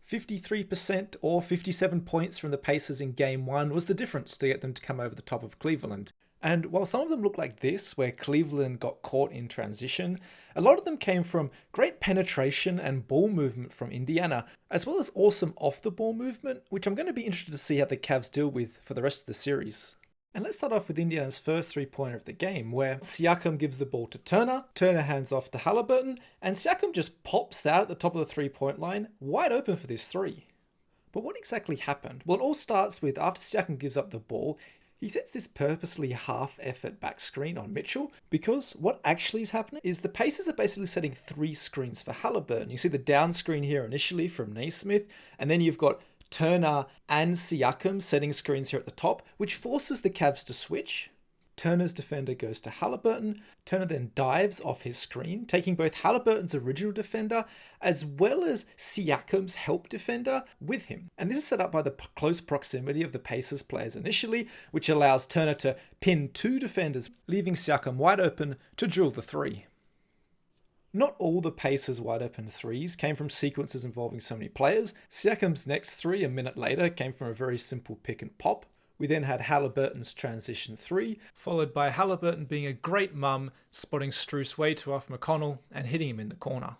53% or 57 points from the Pacers in Game 1 was the difference to get them to come over the top of Cleveland. And while some of them look like this, where Cleveland got caught in transition, a lot of them came from great penetration and ball movement from Indiana, as well as awesome off-the-ball movement, which I'm going to be interested to see how the Cavs deal with for the rest of the series. And let's start off with Indiana's first three-pointer of the game, where Siakam gives the ball to Turner, Turner hands off to Halliburton, and Siakam just pops out at the top of the three-point line, wide open for this three. But what exactly happened? Well, it all starts with after Siakam gives up the ball, he sets this purposely half-effort back screen on Mitchell, because what actually is happening is the Pacers are basically setting three screens for Halliburton. You see the down screen here initially from Naismith, and then you've got Turner and Siakam setting screens here at the top, which forces the Cavs to switch. Turner's defender goes to Halliburton. Turner then dives off his screen, taking both Halliburton's original defender as well as Siakam's help defender with him. And this is set up by the close proximity of the Pacers players initially, which allows Turner to pin two defenders, leaving Siakam wide open to drill the three. Not all the Pacers' wide open threes came from sequences involving so many players. Siakam's next three a minute later came from a very simple pick and pop. We then had Halliburton's transition three, followed by Halliburton being a great mum, spotting Strus way too off McConnell and hitting him in the corner.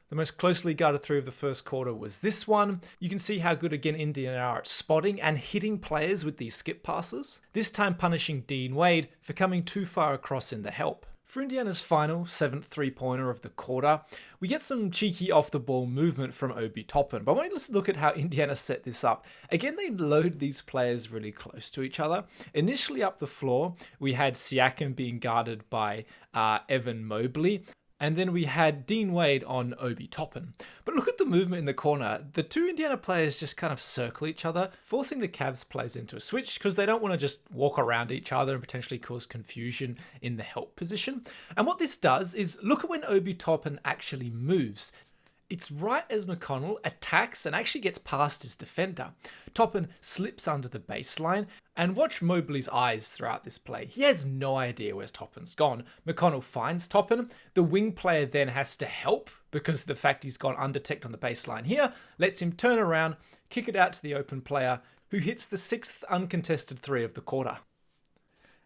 The most closely guarded three of the first quarter was this one. You can see how good again Indiana are at spotting and hitting players with these skip passes, this time punishing Dean Wade for coming too far across in the help. For Indiana's final, seventh three-pointer of the quarter, we get some cheeky off-the-ball movement from Obi Toppin. But I want you to look at how Indiana set this up. Again, they load these players really close to each other. Initially up the floor, we had Siakam being guarded by Evan Mobley. And then we had Dean Wade on Obi Toppin. But look at the movement in the corner. The two Indiana players just kind of circle each other, forcing the Cavs players into a switch because they don't want to just walk around each other and potentially cause confusion in the help position. And what this does is look at when Obi Toppin actually moves. It's right as McConnell attacks and actually gets past his defender. Toppin slips under the baseline, and watch Mobley's eyes throughout this play. He has no idea where Toppin's gone. McConnell finds Toppin. The wing player then has to help because of the fact he's gone undetected on the baseline here, lets him turn around, kick it out to the open player, who hits the sixth uncontested three of the quarter.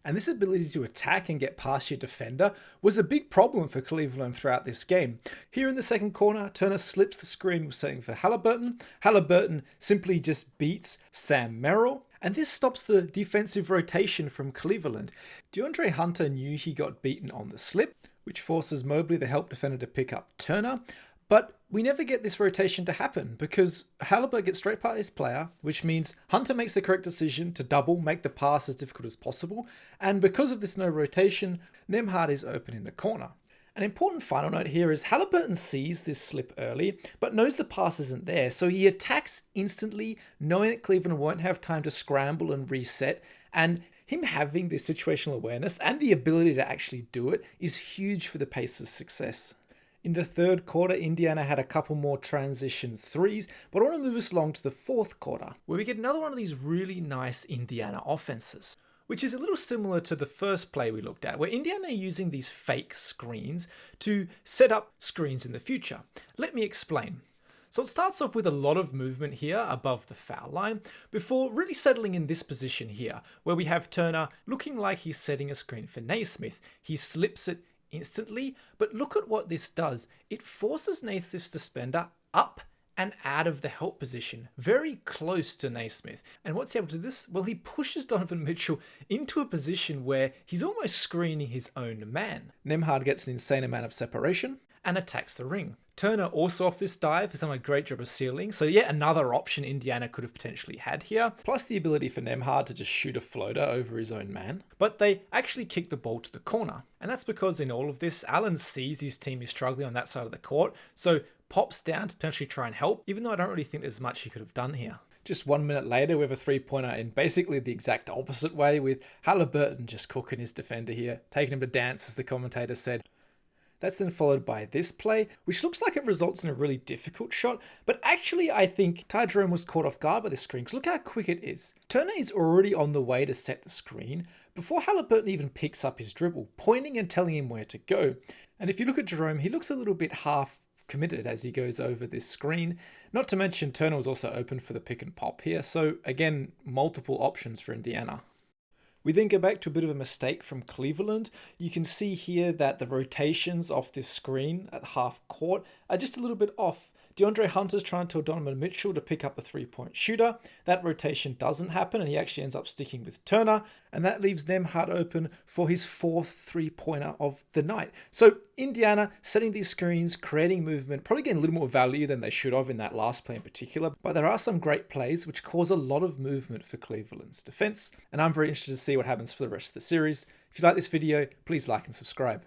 And this ability to attack and get past your defender was a big problem for Cleveland throughout this game. Here in the second corner, Turner slips the screen setting for Halliburton. Halliburton simply just beats Sam Merrill. And this stops the defensive rotation from Cleveland. DeAndre Hunter knew he got beaten on the slip, which forces Mobley, the help defender, to pick up Turner. But we never get this rotation to happen because Halliburton gets straight past his player, which means Hunter makes the correct decision to double, make the pass as difficult as possible. And because of this no rotation, Nembhard is open in the corner. An important final note here is Halliburton sees this slip early, but knows the pass isn't there. So he attacks instantly, knowing that Cleveland won't have time to scramble and reset. And him having this situational awareness and the ability to actually do it is huge for the Pacers' success. In the third quarter, Indiana had a couple more transition threes, but I want to move us along to the fourth quarter, where we get another one of these really nice Indiana offenses, which is a little similar to the first play we looked at, where Indiana are using these fake screens to set up screens in the future. Let me explain. So it starts off with a lot of movement here above the foul line before really settling in this position here, where we have Turner looking like he's setting a screen for Naismith. He slips it instantly, but look at what this does. It forces Naismith's defender up and out of the help position, very close to Naismith. And what's he able to do this? Well, he pushes Donovan Mitchell into a position where he's almost screening his own man. Nembhard gets an insane amount of separation and attacks the ring. Turner also off this dive has done a great job of sealing, so yet another option Indiana could have potentially had here, plus the ability for Nembhard to just shoot a floater over his own man. But they actually kick the ball to the corner, and that's because in all of this, Allen sees his team is struggling on that side of the court, so pops down to potentially try and help, even though I don't really think there's much he could have done here. Just 1 minute later, we have a three-pointer in basically the exact opposite way, with Halliburton just cooking his defender here, taking him to dance, as the commentator said. That's then followed by this play, which looks like it results in a really difficult shot, but actually I think Ty Jerome was caught off guard by this screen, because look how quick it is. Turner is already on the way to set the screen before Halliburton even picks up his dribble, pointing and telling him where to go. And if you look at Jerome, he looks a little bit half committed as he goes over this screen. Not to mention Turner was also open for the pick and pop here. So again, multiple options for Indiana. We then go back to a bit of a mistake from Cleveland. You can see here that the rotations off this screen at half court are just a little bit off. DeAndre Hunter's trying to tell Donovan Mitchell to pick up a three-point shooter. That rotation doesn't happen, and he actually ends up sticking with Turner, and that leaves Nembhard open for his fourth three-pointer of the night. So Indiana setting these screens, creating movement, probably getting a little more value than they should have in that last play in particular, but there are some great plays which cause a lot of movement for Cleveland's defense, and I'm very interested to see what happens for the rest of the series. If you like this video, please like and subscribe.